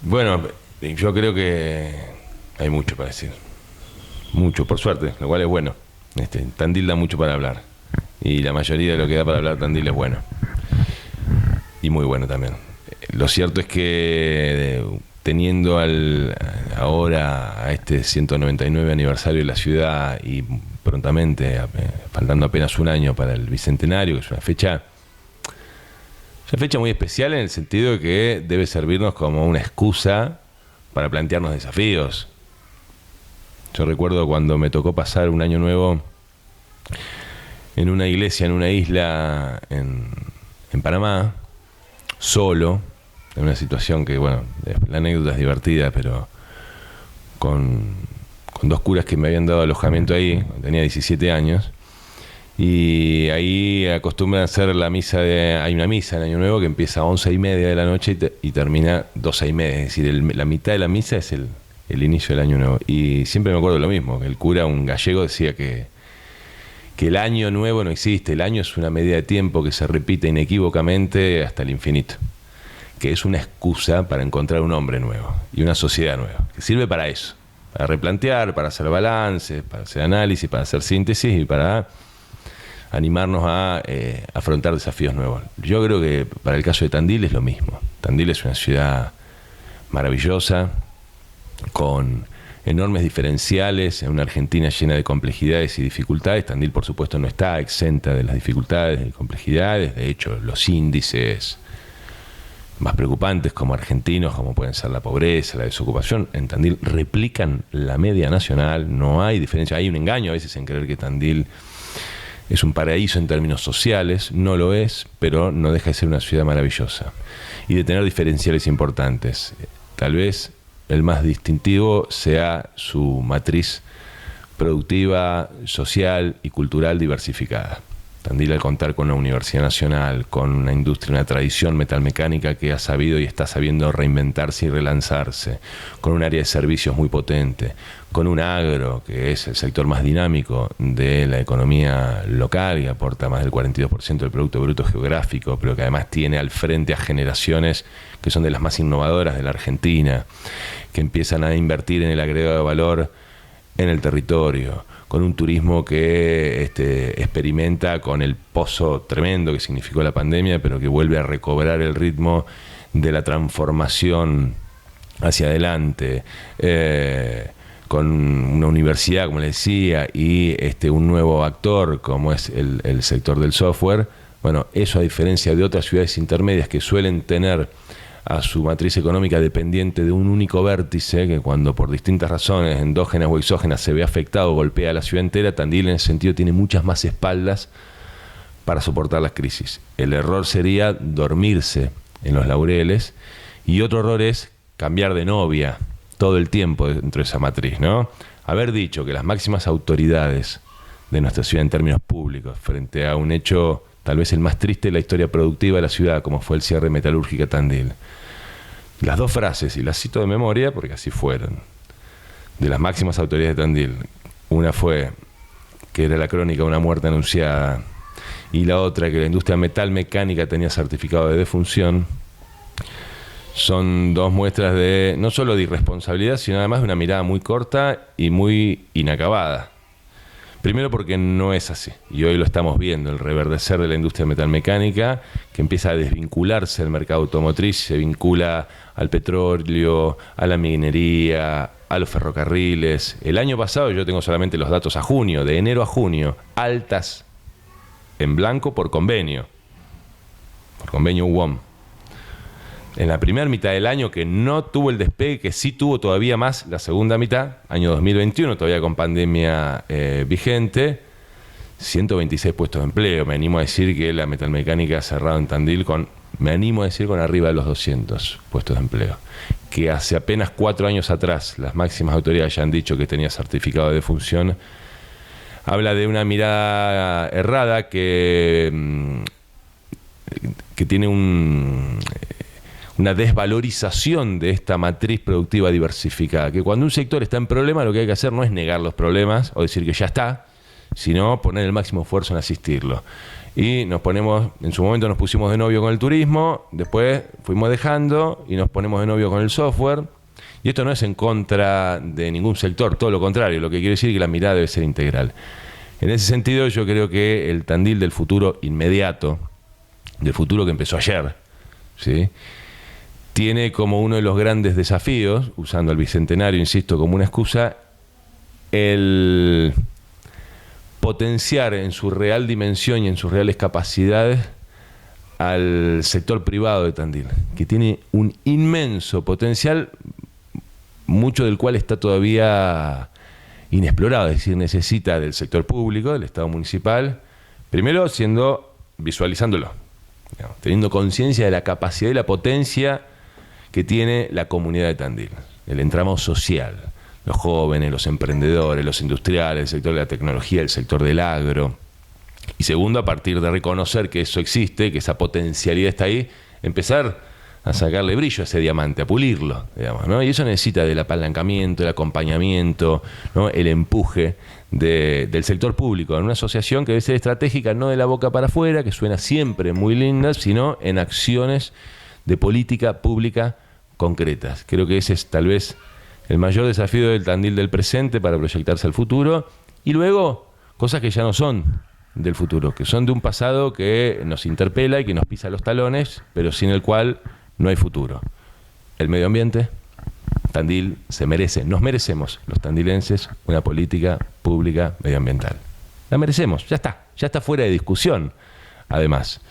Bueno, yo creo que hay mucho para decir. Mucho, por suerte, lo cual es bueno. Tandil da mucho para hablar. Y la mayoría de lo que da para hablar Tandil es bueno. Y muy bueno también. Lo cierto es que teniendo ahora a este 199 aniversario de la ciudad y prontamente, faltando apenas un año para el Bicentenario, que es una fecha muy especial en el sentido de que debe servirnos como una excusa para plantearnos desafíos. Yo recuerdo cuando me tocó pasar un año nuevo en una iglesia, en una isla en Panamá, solo, en una situación que, bueno, la anécdota es divertida, pero con dos curas que me habían dado alojamiento ahí, cuando tenía 17 años, y ahí acostumbran a hacer hay una misa en Año Nuevo que empieza a 11:30 de la noche y termina 12:30, es decir, la mitad de la misa es el inicio del Año Nuevo. Y siempre me acuerdo lo mismo, que el cura, un gallego, decía que el Año Nuevo no existe, el año es una medida de tiempo que se repite inequívocamente hasta el infinito, que es una excusa para encontrar un hombre nuevo y una sociedad nueva, que sirve para eso, para replantear, para hacer balances, para hacer análisis, para hacer síntesis y para animarnos a afrontar desafíos nuevos. Yo creo que para el caso de Tandil es lo mismo. Tandil es una ciudad maravillosa, con enormes diferenciales, en una Argentina llena de complejidades y dificultades. Tandil, por supuesto, no está exenta de las dificultades y complejidades. De hecho, los índices más preocupantes como argentinos, como pueden ser la pobreza, la desocupación, en Tandil replican la media nacional. No hay diferencia. Hay un engaño a veces en creer que Tandil es un paraíso en términos sociales. No lo es, pero no deja de ser una ciudad maravillosa y de tener diferenciales importantes. Tal vez el más distintivo sea su matriz productiva, social y cultural diversificada. Tandil, al contar con una universidad nacional, con una industria, una tradición metalmecánica que ha sabido y está sabiendo reinventarse y relanzarse, con un área de servicios muy potente, con un agro que es el sector más dinámico de la economía local y aporta más del 42% del Producto Bruto Geográfico, pero que además tiene al frente a generaciones que son de las más innovadoras de la Argentina, que empiezan a invertir en el agregado de valor en el territorio, con un turismo que experimenta con el pozo tremendo que significó la pandemia, pero que vuelve a recobrar el ritmo de la transformación hacia adelante, con una universidad, como les decía, y un nuevo actor como es el sector del software. Bueno, eso, a diferencia de otras ciudades intermedias que suelen tener a su matriz económica dependiente de un único vértice, que cuando por distintas razones endógenas o exógenas se ve afectado, golpea a la ciudad entera, Tandil en ese sentido tiene muchas más espaldas para soportar las crisis. El error sería dormirse en los laureles, y otro error es cambiar de novia todo el tiempo dentro de esa matriz, ¿no? Haber dicho que las máximas autoridades de nuestra ciudad en términos públicos, frente a un hecho tal vez el más triste de la historia productiva de la ciudad, como fue el cierre metalúrgica Tandil, las dos frases, y las cito de memoria porque así fueron, de las máximas autoridades de Tandil, una fue que era la crónica de una muerte anunciada, y la otra que la industria metalmecánica tenía certificado de defunción, son dos muestras de no solo de irresponsabilidad, sino además de una mirada muy corta y muy inacabada. Primero porque no es así, y hoy lo estamos viendo, el reverdecer de la industria metalmecánica, que empieza a desvincularse del mercado automotriz, se vincula al petróleo, a la minería, a los ferrocarriles. El año pasado, yo tengo solamente los datos a junio, de enero a junio, altas en blanco por convenio UOM. En la primera mitad del año, que no tuvo el despegue que sí tuvo todavía más la segunda mitad, año 2021, todavía con pandemia vigente, 126 puestos de empleo. Me animo a decir que la metalmecánica ha cerrado en Tandil con arriba de los 200 puestos de empleo. Que hace apenas 4 años atrás las máximas autoridades ya han dicho que tenía certificado de defunción. Habla de una mirada errada que tiene una desvalorización de esta matriz productiva diversificada, que cuando un sector está en problema lo que hay que hacer no es negar los problemas o decir que ya está, sino poner el máximo esfuerzo en asistirlo. Y en su momento nos pusimos de novio con el turismo, después fuimos dejando y nos ponemos de novio con el software. Y esto no es en contra de ningún sector, todo lo contrario, lo que quiero decir es que la mirada debe ser integral. En ese sentido, yo creo que el Tandil del futuro inmediato, del futuro que empezó ayer, ¿sí?, tiene como uno de los grandes desafíos, usando el Bicentenario, insisto, como una excusa, el potenciar en su real dimensión y en sus reales capacidades al sector privado de Tandil, que tiene un inmenso potencial, mucho del cual está todavía inexplorado, es decir, necesita del sector público, del Estado municipal, primero visualizándolo, digamos, teniendo conciencia de la capacidad y la potencia que tiene la comunidad de Tandil, el entramado social, los jóvenes, los emprendedores, los industriales, el sector de la tecnología, el sector del agro. Y segundo, a partir de reconocer que eso existe, que esa potencialidad está ahí, empezar a sacarle brillo a ese diamante, a pulirlo, digamos, ¿no? Y eso necesita del apalancamiento, el acompañamiento, ¿no?, el empuje del sector público, en una asociación que debe ser estratégica, no de la boca para afuera, que suena siempre muy linda, sino en acciones de política pública concretas. Creo que ese es tal vez el mayor desafío del Tandil del presente para proyectarse al futuro, y luego cosas que ya no son del futuro, que son de un pasado que nos interpela y que nos pisa los talones, pero sin el cual no hay futuro. El medio ambiente, Tandil se merece, nos merecemos los tandilenses una política pública medioambiental. La merecemos, ya está fuera de discusión. Además,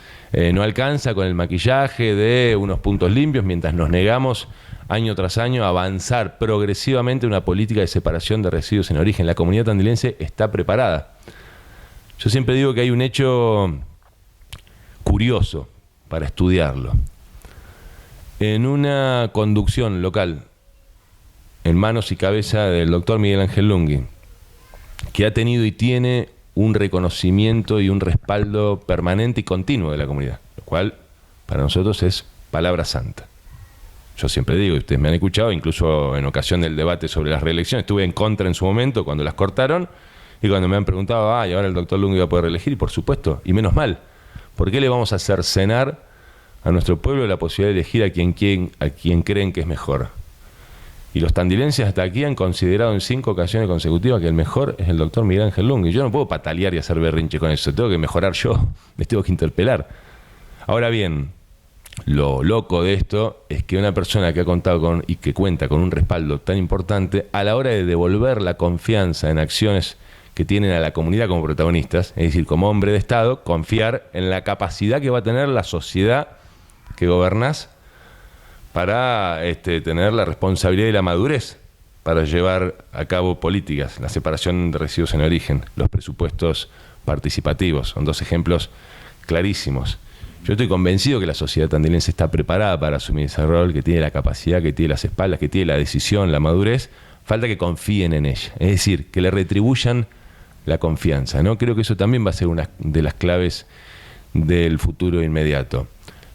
no alcanza con el maquillaje de unos puntos limpios mientras nos negamos año tras año a avanzar progresivamente en una política de separación de residuos en origen. La comunidad tandilense está preparada. Yo siempre digo que hay un hecho curioso para estudiarlo. En una conducción local, en manos y cabeza del doctor Miguel Ángel Lungui, que ha tenido y tiene un reconocimiento y un respaldo permanente y continuo de la comunidad, lo cual para nosotros es palabra santa. Yo siempre digo, y ustedes me han escuchado, incluso en ocasión del debate sobre las reelecciones, estuve en contra en su momento cuando las cortaron, y cuando me han preguntado, y ahora el doctor Lungui va a poder reelegir, y por supuesto, y menos mal, ¿por qué le vamos a cercenar a nuestro pueblo la posibilidad de elegir a quien creen que es mejor? Y los tandilenses hasta aquí han considerado en 5 ocasiones consecutivas que el mejor es el doctor Miguel Ángel Lungui. Yo no puedo patalear y hacer berrinche con eso, tengo que mejorar yo, me tengo que interpelar. Ahora bien, lo loco de esto es que una persona que ha contado con y que cuenta con un respaldo tan importante, a la hora de devolver la confianza en acciones que tienen a la comunidad como protagonistas, es decir, como hombre de Estado, confiar en la capacidad que va a tener la sociedad que gobernás para tener la responsabilidad y la madurez para llevar a cabo políticas, la separación de residuos en origen, los presupuestos participativos, son 2 ejemplos clarísimos. Yo estoy convencido que la sociedad tandilense está preparada para asumir ese rol, que tiene la capacidad, que tiene las espaldas, que tiene la decisión, la madurez. Falta que confíen en ella, es decir, que le retribuyan la confianza, ¿no? Creo que eso también va a ser una de las claves del futuro inmediato.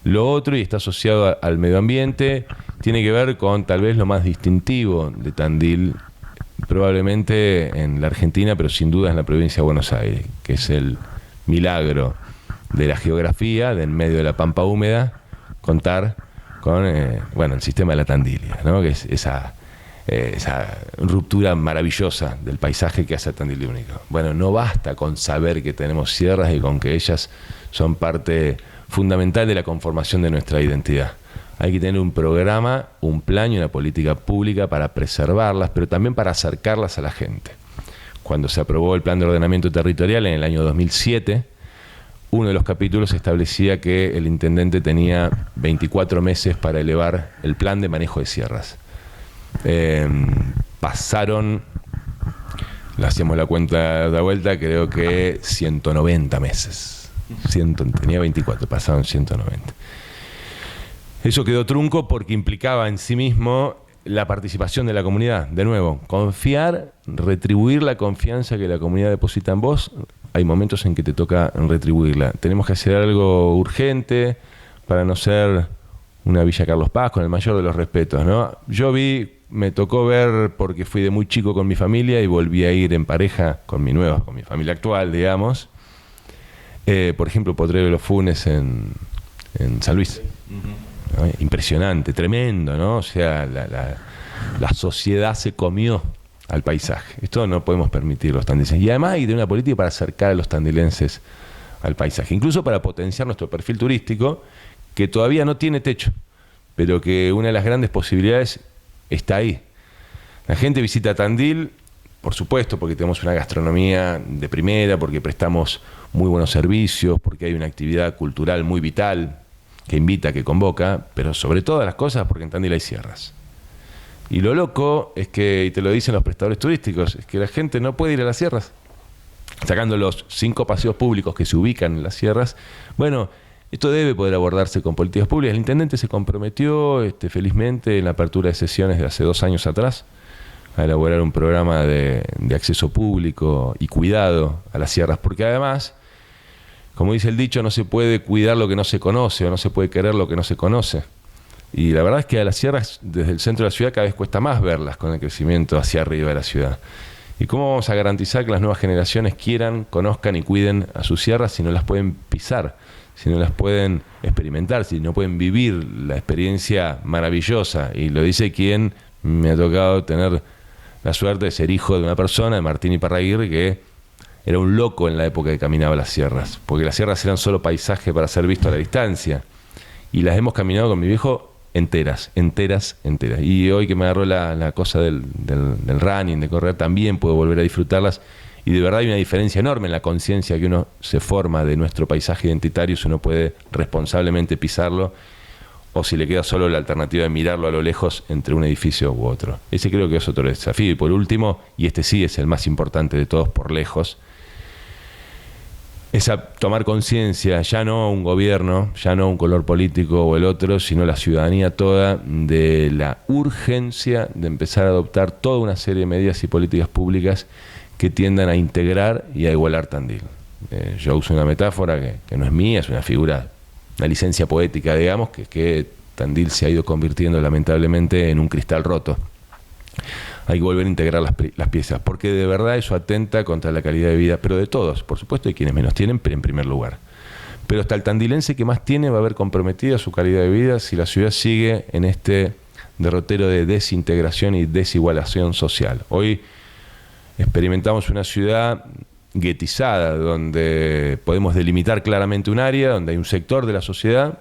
Lo otro, y está asociado al medio ambiente, tiene que ver con tal vez lo más distintivo de Tandil, probablemente en la Argentina, pero sin duda en la provincia de Buenos Aires, que es el milagro de la geografía, del medio de la pampa húmeda, contar con el sistema de la Tandilia, ¿no?, que es esa ruptura maravillosa del paisaje que hace a Tandil único. Bueno, no basta con saber que tenemos sierras y con que ellas son parte fundamental de la conformación de nuestra identidad. Hay que tener un programa, un plan y una política pública para preservarlas, pero también para acercarlas a la gente. Cuando se aprobó el Plan de Ordenamiento Territorial en el año 2007, uno de los capítulos establecía que el intendente tenía 24 meses para elevar el plan de manejo de sierras. Pasaron, le hacíamos la cuenta de vuelta, creo que 190 meses. Tenía 24, pasaron 190. Eso quedó trunco porque implicaba en sí mismo la participación de la comunidad. De nuevo, confiar, retribuir la confianza que la comunidad deposita en vos. Hay momentos en que te toca retribuirla. Tenemos que hacer algo urgente para no ser una Villa Carlos Paz, con el mayor de los respetos, ¿no? Me tocó ver, porque fui de muy chico con mi familia y volví a ir en pareja con mi familia actual, digamos. Por ejemplo, Potrero de los Funes en San Luis. ¿No? Impresionante, tremendo, ¿no? O sea, la sociedad se comió al paisaje. Esto no podemos permitir los tandilenses. Y además hay de una política para acercar a los tandilenses al paisaje, incluso para potenciar nuestro perfil turístico, que todavía no tiene techo, pero que una de las grandes posibilidades está ahí. La gente visita Tandil, por supuesto, porque tenemos una gastronomía de primera, porque prestamos muy buenos servicios, porque hay una actividad cultural muy vital, que invita, que convoca, pero sobre todas las cosas porque en Tandil hay sierras. Y lo loco es que, y te lo dicen los prestadores turísticos, es que la gente no puede ir a las sierras. Sacando los 5 paseos públicos que se ubican en las sierras, bueno, esto debe poder abordarse con políticas públicas. El intendente se comprometió felizmente en la apertura de sesiones de hace 2 años atrás a elaborar un programa de acceso público y cuidado a las sierras, porque además, como dice el dicho, no se puede cuidar lo que no se conoce o no se puede querer lo que no se conoce. Y la verdad es que a las sierras desde el centro de la ciudad cada vez cuesta más verlas con el crecimiento hacia arriba de la ciudad. ¿Y cómo vamos a garantizar que las nuevas generaciones quieran, conozcan y cuiden a sus sierras si no las pueden pisar, si no las pueden experimentar, si no pueden vivir la experiencia maravillosa? Y lo dice quien me ha tocado tener la suerte de ser hijo de una persona, de Martín Iparraguirre, que era un loco en la época que caminaba las sierras, porque las sierras eran solo paisaje para ser visto a la distancia. Y las hemos caminado con mi viejo enteras. Y hoy que me agarró la cosa del running, de correr, también puedo volver a disfrutarlas. Y de verdad hay una diferencia enorme en la conciencia que uno se forma de nuestro paisaje identitario, si uno puede responsablemente pisarlo, o si le queda solo la alternativa de mirarlo a lo lejos entre un edificio u otro. Ese creo que es otro desafío. Y por último, y este sí es el más importante de todos por lejos, es a tomar conciencia, ya no un gobierno, ya no un color político o el otro, sino la ciudadanía toda, de la urgencia de empezar a adoptar toda una serie de medidas y políticas públicas que tiendan a integrar y a igualar Tandil. Yo uso una metáfora que no es mía, es una figura, una licencia poética, digamos, que Tandil se ha ido convirtiendo lamentablemente en un cristal roto. Hay que volver a integrar las piezas, porque de verdad eso atenta contra la calidad de vida, pero de todos, por supuesto, de quienes menos tienen, pero en primer lugar. Pero hasta el tandilense que más tiene va a ver comprometida su calidad de vida si la ciudad sigue en este derrotero de desintegración y desigualación social. Hoy experimentamos una ciudad guetizada, donde podemos delimitar claramente un área, donde hay un sector de la sociedad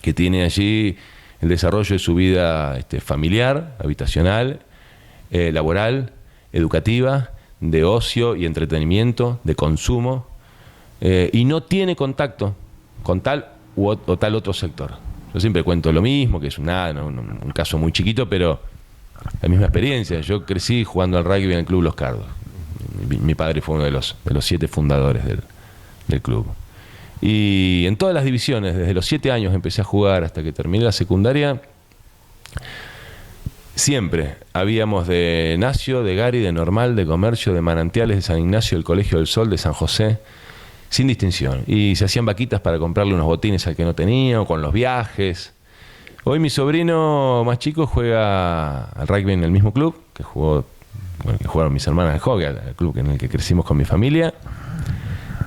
que tiene allí el desarrollo de su vida familiar, habitacional, laboral, educativa, de ocio y entretenimiento, de consumo, y no tiene contacto con tal o tal otro sector. Yo siempre cuento lo mismo, que es un caso muy chiquito, pero la misma experiencia. Yo crecí jugando al rugby en el Club Los Cardos. Mi padre fue uno de los 7 fundadores del club. Y en todas las divisiones, desde los 7 años empecé a jugar hasta que terminé la secundaria, siempre habíamos de Nacio, de Gary, de Normal, de Comercio, de Manantiales, de San Ignacio, del Colegio del Sol, de San José, sin distinción. Y se hacían vaquitas para comprarle unos botines al que no tenía, o con los viajes. Hoy mi sobrino más chico juega al rugby en el mismo club que jugaron mis hermanas de hockey, al club en el que crecimos con mi familia,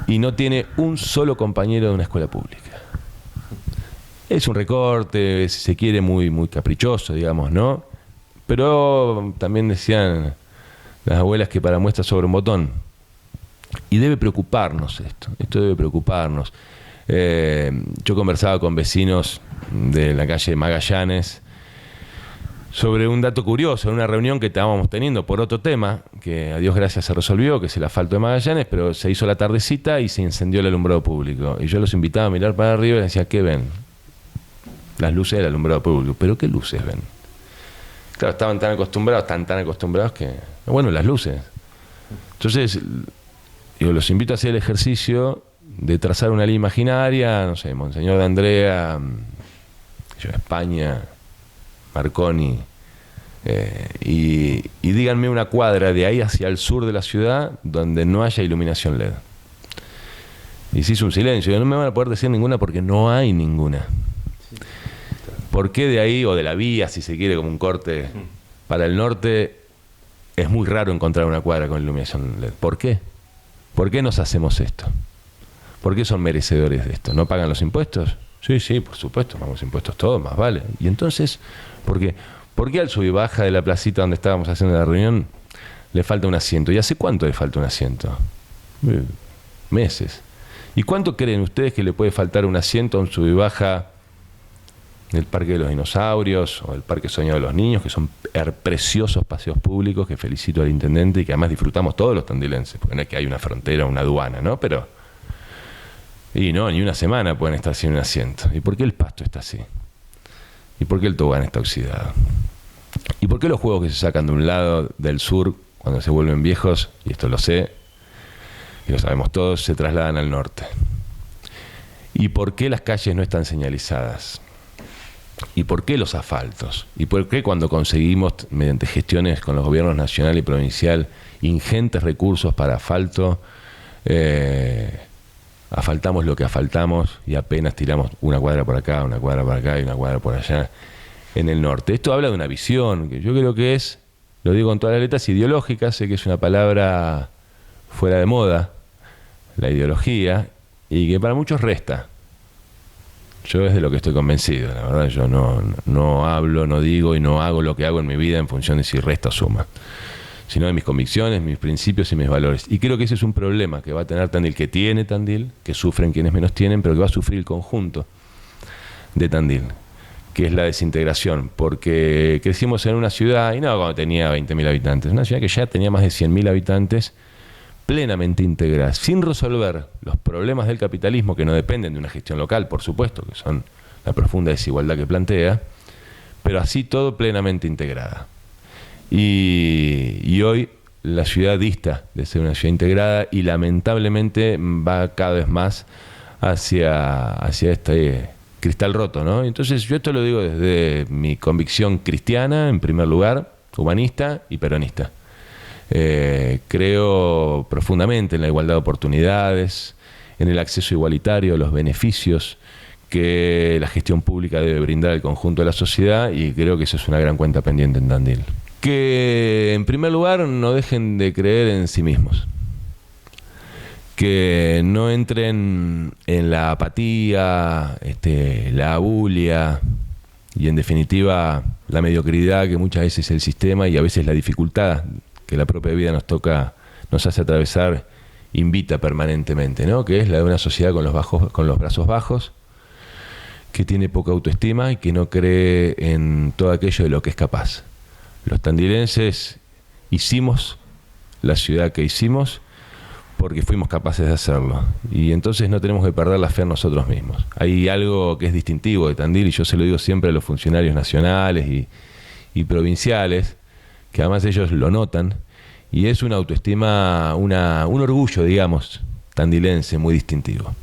y no tiene un solo compañero de una escuela pública. Es un recorte, si se quiere, muy, muy caprichoso, digamos, ¿no? Pero también decían las abuelas que para muestra sobre un botón. Y debe preocuparnos esto debe preocuparnos. Yo conversaba con vecinos de la calle Magallanes sobre un dato curioso, en una reunión que estábamos teniendo por otro tema, que a Dios gracias se resolvió, que es el asfalto de Magallanes, pero se hizo la tardecita y se encendió el alumbrado público. Y yo los invitaba a mirar para arriba y les decía, ¿qué ven? Las luces del alumbrado público. ¿Pero qué luces ven? Claro, estaban tan acostumbrados que... Bueno, las luces. Entonces, los invito a hacer el ejercicio de trazar una línea imaginaria, no sé, Monseñor de Andrea, España, Marconi, y díganme una cuadra de ahí hacia el sur de la ciudad donde no haya iluminación LED. Y se hizo un silencio. No me van a poder decir ninguna porque no hay ninguna. ¿Por qué de ahí, o de la vía, si se quiere, como un corte para el norte, es muy raro encontrar una cuadra con iluminación LED? ¿Por qué? ¿Por qué nos hacemos esto? ¿Por qué son merecedores de esto? ¿No pagan los impuestos? Sí, sí, por supuesto, pagamos impuestos todos, más vale. Y entonces, ¿por qué al sub y baja de la placita donde estábamos haciendo la reunión le falta un asiento? ¿Y hace cuánto le falta un asiento? Meses. ¿Y cuánto creen ustedes que le puede faltar un asiento a un sub y baja del Parque de los Dinosaurios o del Parque Soñado de los Niños, que son preciosos paseos públicos que felicito al intendente y que además disfrutamos todos los tandilenses, porque no es que hay una frontera, una aduana, ¿no? Pero, y no, ni una semana pueden estar sin un asiento. ¿Y por qué el pasto está así? ¿Y por qué el tobogán está oxidado? ¿Y por qué los juegos que se sacan de un lado del sur, cuando se vuelven viejos, y esto lo sé, y lo sabemos todos, se trasladan al norte? ¿Y por qué las calles no están señalizadas? ¿Y por qué los asfaltos? ¿Y por qué cuando conseguimos, mediante gestiones con los gobiernos nacional y provincial, ingentes recursos para asfalto, asfaltamos lo que asfaltamos y apenas tiramos una cuadra por acá, una cuadra por acá y una cuadra por allá en el norte? Esto habla de una visión que yo creo que es, lo digo con todas las letras, ideológica. Sé que es una palabra fuera de moda, la ideología, y que para muchos resta. Yo es de lo que estoy convencido, la verdad. Yo no hablo, no digo y no hago lo que hago en mi vida en función de si resta o suma, sino de mis convicciones, mis principios y mis valores. Y creo que ese es un problema que va a tener Tandil, que tiene Tandil, que sufren quienes menos tienen, pero que va a sufrir el conjunto de Tandil, que es la desintegración, porque crecimos en una ciudad, y no cuando tenía 20.000 habitantes, una ciudad que ya tenía más de 100.000 habitantes, plenamente integrada, sin resolver los problemas del capitalismo que no dependen de una gestión local, por supuesto, que son la profunda desigualdad que plantea, pero así todo plenamente integrada. Y hoy la ciudad dista de ser una ciudad integrada y lamentablemente va cada vez más hacia este cristal roto, ¿no? Entonces yo esto lo digo desde mi convicción cristiana, en primer lugar, humanista y peronista. Creo profundamente en la igualdad de oportunidades, en el acceso igualitario, los beneficios que la gestión pública debe brindar al conjunto de la sociedad, y creo que eso es una gran cuenta pendiente en Tandil. Que en primer lugar no dejen de creer en sí mismos, que no entren en la apatía, la abulia y en definitiva la mediocridad que muchas veces el sistema y a veces la dificultad que la propia vida nos hace atravesar, invita permanentemente, ¿no? Que es la de una sociedad con los brazos bajos, que tiene poca autoestima y que no cree en todo aquello de lo que es capaz. Los tandilenses hicimos la ciudad que hicimos porque fuimos capaces de hacerlo, y entonces no tenemos que perder la fe en nosotros mismos. Hay algo que es distintivo de Tandil, y yo se lo digo siempre a los funcionarios nacionales y provinciales, que además ellos lo notan, y es una autoestima, un orgullo, digamos, tandilense muy distintivo.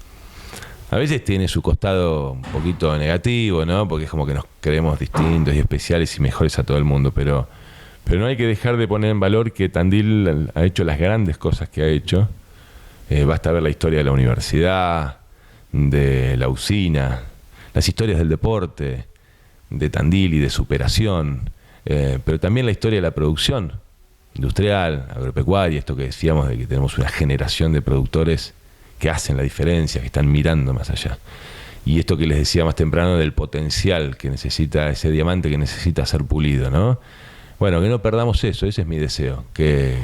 A veces tiene su costado un poquito negativo, ¿no? Porque es como que nos creemos distintos y especiales y mejores a todo el mundo, pero no hay que dejar de poner en valor que Tandil ha hecho las grandes cosas que ha hecho. Basta ver la historia de la universidad, de la usina, las historias del deporte, de Tandil y de superación, pero también la historia de la producción industrial, agropecuaria, esto que decíamos de que tenemos una generación de productores que hacen la diferencia, que están mirando más allá. Y esto que les decía más temprano del potencial que necesita ese diamante, que necesita ser pulido, ¿no? Bueno, que no perdamos eso, ese es mi deseo, que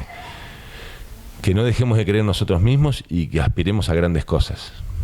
no dejemos de creer en nosotros mismos y que aspiremos a grandes cosas.